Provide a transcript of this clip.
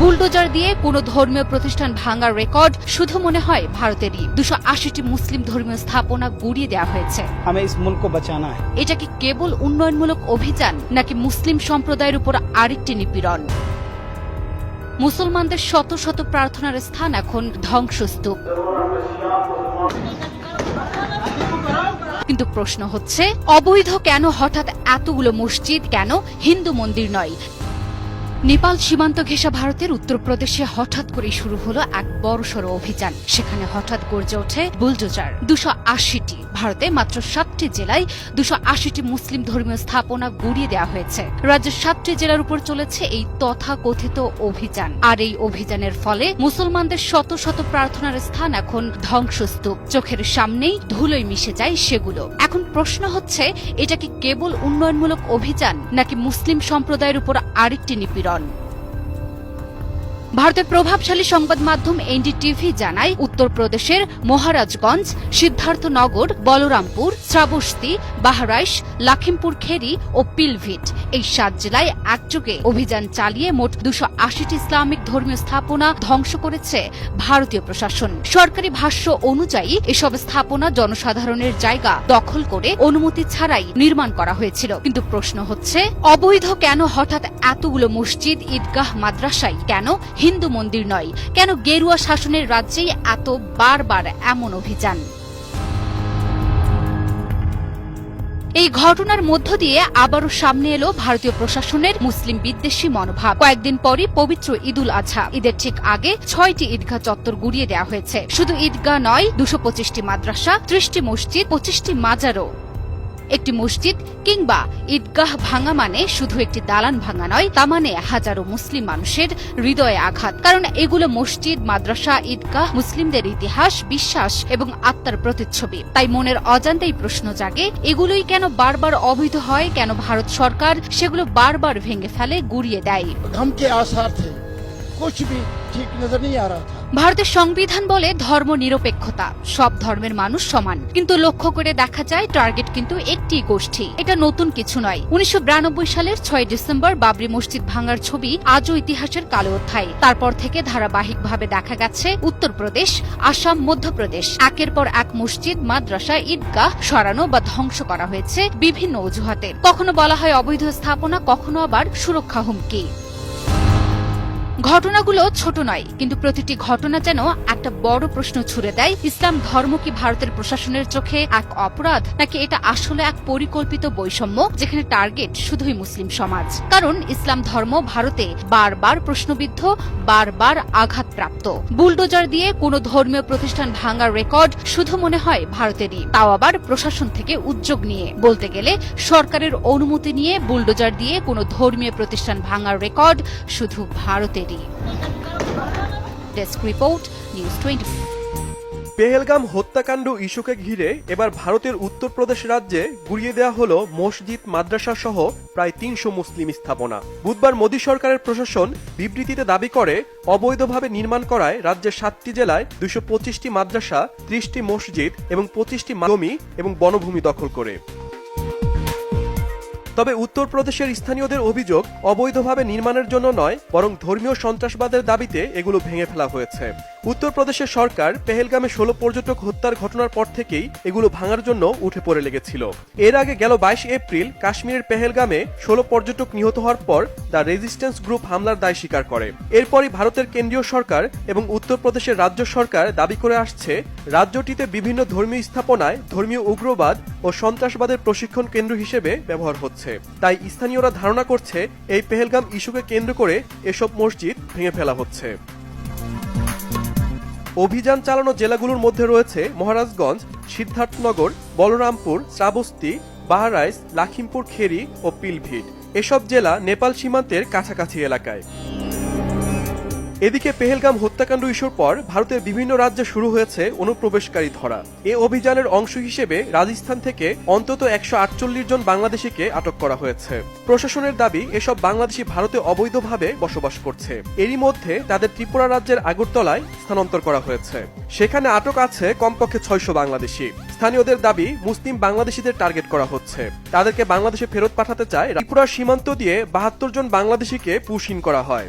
Bulldozer দিয়ে কোনো ধর্মীয় প্রতিষ্ঠান ভাঙার রেকর্ড শুধু মনে হয় ভারতেরই। 280টি মুসলিম ধর্মীয় স্থাপনা গুড়িয়ে দেওয়া হয়েছে। এটা কি কেবল উন্নয়নমূলক অভিযান নাকি মুসলিম সম্প্রদায়ের উপর আরেকটি নিপীড়ন? মুসলমানদের শত শত প্রার্থনার স্থান এখন ধ্বংসস্তূপ। কিন্তু প্রশ্ন হচ্ছে, অবৈধ কেন হঠাৎ এতগুলো মসজিদ, কেন হিন্দু মন্দির নয়? নেপাল সীমান্ত ঘেঁষা ভারতের উত্তরপ্রদেশে হঠাৎ করে শুরু হলো এক বড়সড় অভিযান। সেখানে হঠাৎ গর্জে ওঠে বুলডোজার। 280টি, ভারতে মাত্র 7টি জেলায় 280টি মুসলিম ধর্মীয় স্থাপনা গুড়িয়ে দেওয়া হয়েছে। রাজ্যের 7টি জেলার উপর চলেছে এই তথাকথিত অভিযান। আর এই অভিযানের ফলে মুসলমানদের শত শত প্রার্থনার স্থান এখন ধ্বংসস্তূপ। চোখের সামনেই ধুলোয় মিশে যায় সেগুলো। এখন প্রশ্ন হচ্ছে, এটা কি কেবল উন্নয়নমূলক অভিযান নাকি মুসলিম সম্প্রদায়ের উপর আরেকটি নিপীড়ন? ভারতের প্রভাবশালী সংবাদ মাধ্যম এনডিটিভি জানায়, উত্তরপ্রদেশের মহারাজগঞ্জ, সিদ্ধার্থনগর, বলরামপুর, শ্রাবস্তি, বাহরাইশ, লখিমপুর খেরি ও পিলভিট, এই 7 জেলায় একযোগে অভিযান চালিয়ে মোট 280টি ইসলামিক ধর্মীয় স্থাপনা ধ্বংস করেছে ভারতীয় প্রশাসন। সরকারি ভাষ্য অনুযায়ী এসব স্থাপনা জনসাধারণের জায়গা দখল করে অনুমতি ছাড়াই নির্মাণ করা হয়েছিল। কিন্তু প্রশ্ন হচ্ছে, অবৈধ কেন হঠাৎ এতগুলো মসজিদ, ঈদগাহ, মাদ্রাসায়, কেন হিন্দু মন্দির নয়? কেন গেরুয়া শাসনের রাজ্যেই এত বারবার এমন অভিযান? এই ঘটনার মধ্য দিয়ে আবারও সামনে এলো ভারতীয় প্রশাসনের মুসলিম বিদ্বেষী মনোভাব। কয়েকদিন পরই পবিত্র ঈদুল আজহা, ঈদের ঠিক আগে 6টি ঈদগাহ চত্বর গুড়িয়ে দেওয়া হয়েছে। শুধু ঈদগাহ নয়, 225টি মাদ্রাসা, 30টি মসজিদ, 25টি মাজারও। একটি মসজিদ কিংবা ঈদগাহ ভাঙা মানে শুধু একটি দালান ভাঙা নয়, তা মানে হাজারো মুসলিম মানুষের হৃদয়ে আঘাত। কারণ এগুলো মসজিদ, মাদ্রাসা, ঈদগাহ মুসলিমদের ইতিহাস, বিশ্বাস এবং আত্মার প্রতিচ্ছবি। তাই মনের অজান্তেই প্রশ্ন জাগে, এগুলোই কেন বারবার অবৈধ হয়? কেন ভারত সরকার সেগুলো বারবার ভেঙে ফেলে, গুড়িয়ে দেয়? ভারতের সংবিধান বলে ধর্ম নিরপেক্ষতা, সব ধর্মের মানুষ সমান। কিন্তু লক্ষ্য করে দেখা যায় টার্গেট কিন্তু একটি গোষ্ঠী। এটা নতুন কিছু নয়। 1992 সালের 6 ডিসেম্বর বাবরি মসজিদ ভাঙার ছবি আজও ইতিহাসের কালো অধ্যায়। তারপর থেকে ধারাবাহিকভাবে দেখা গেছে উত্তরপ্রদেশ, আসাম, মধ্যপ্রদেশ একের পর এক মসজিদ, মাদ্রাসা, ঈদগাহ সরানো বা ধ্বংস করা হয়েছে বিভিন্ন অজুহাতে। কখনো বলা হয় অবৈধ স্থাপনা, কখনো আবার সুরক্ষা হুমকি। ঘটনাগুলো ছোট নয়, কিন্তু প্রতিটি ঘটনা যেন একটা বড় প্রশ্ন ছুড়ে দেয়। ইসলাম ধর্ম কি ভারতের প্রশাসনের চোখে এক অপরাধ, নাকি এটা আসলে এক পরিকল্পিত বৈষম্য যেখানে টার্গেট শুধুই মুসলিম সমাজ? কারণ ইসলাম ধর্ম ভারতে বারবার প্রশ্নবিদ্ধ, বারবার আঘাতপ্রাপ্ত। বুলডোজার দিয়ে কোনো ধর্মীয় প্রতিষ্ঠান ভাঙার রেকর্ড শুধু মনে হয় ভারতেরই, তাও আবার প্রশাসন থেকে উদ্যোগ নিয়ে। বলতে গেলে সরকারের অনুমতি নিয়ে বুলডোজার দিয়ে কোনো ধর্মীয় প্রতিষ্ঠান ভাঙার রেকর্ড শুধু ভারতেরই। Desk report, news 24। পেহেলগাম হত্যাকাণ্ড ইস্যুকে ঘিরে এবার ভারতের উত্তরপ্রদেশ রাজ্যে গুড়িয়ে দেওয়া হলো মসজিদ, মাদ্রাসা সহ প্রায় 300 মুসলিম স্থাপনা। বুধবার মোদী সরকারের প্রশাসন বিবৃতিতে দাবি করে, অবৈধভাবে নির্মাণ করায় রাজ্যের 7টি জেলায় 225টি মাদ্রাসা, 30টি মসজিদ এবং 25টি জমি এবং বনভূমি দখল করে। তবে উত্তরপ্রদেশের স্থানীয়দের অভিযোগ, অবৈধভাবে নির্মাণের জন্য নয়, বরং ধর্মীয় সন্ত্রাসবাদের দাবিতে এগুলো ভেঙে ফেলা হয়েছে। উত্তরপ্রদেশের সরকার পেহেলগামে 16 পর্যটক হত্যার ঘটনার পর থেকেই এগুলো ভাঙার জন্য উঠে পড়ে লেগেছিল। এর আগে গেল 22 এপ্রিল কাশ্মীরের পেহেলগামে 16 পর্যটক নিহত হওয়ার পর দ্য রেজিস্ট্যান্স গ্রুপ হামলার দায় স্বীকার করে। এরপরই ভারতের কেন্দ্রীয় সরকার এবং উত্তরপ্রদেশের রাজ্য সরকার দাবি করে আসছে, রাজ্যটিতে বিভিন্ন ধর্মীয় স্থাপনায় ধর্মীয় উগ্রবাদ ও সন্ত্রাসবাদের প্রশিক্ষণ কেন্দ্র হিসেবে ব্যবহার হচ্ছে। তাই স্থানীয়রা ধারণা করছে, এই পেহেলগাম ইস্যুকে কেন্দ্র করে এসব মসজিদ ভেঙে ফেলা হচ্ছে। অভিযান চালানো জেলাগুলোর মধ্যে রয়েছে মহারাজগঞ্জ, সিদ্ধার্থনগর, বলরামপুর, শ্রাবস্তি, বাহরাইচ, লখিমপুর খেরি ও পিলভিট। এসব জেলা নেপাল সীমান্তের কাছাকাছি এলাকায়। এদিকে পেহেলগাম হত্যাকাণ্ড ইস্যুর পর ভারতের বিভিন্ন রাজ্যে শুরু হয়েছে অনুপ্রবেশকারী ধরা। এ অভিযানের অংশ হিসেবে রাজস্থান থেকে অন্তত 148 জন বাংলাদেশিকে আটক করা হয়েছে। প্রশাসনের দাবি, এসব বাংলাদেশি ভারতে অবৈধভাবে বসবাস করছে। এরই মধ্যে তাদের ত্রিপুরা রাজ্যের আগরতলায় স্থানান্তর করা হয়েছে। সেখানে আটক আছে কমপক্ষে 600 বাংলাদেশি। স্থানীয়দের দাবি, মুসলিম বাংলাদেশিদের টার্গেট করা হচ্ছে। তাদেরকে বাংলাদেশে ফেরত পাঠাতে চায়। ত্রিপুরার সীমান্ত দিয়ে 72 জন বাংলাদেশিকে পুশ ইন করা হয়।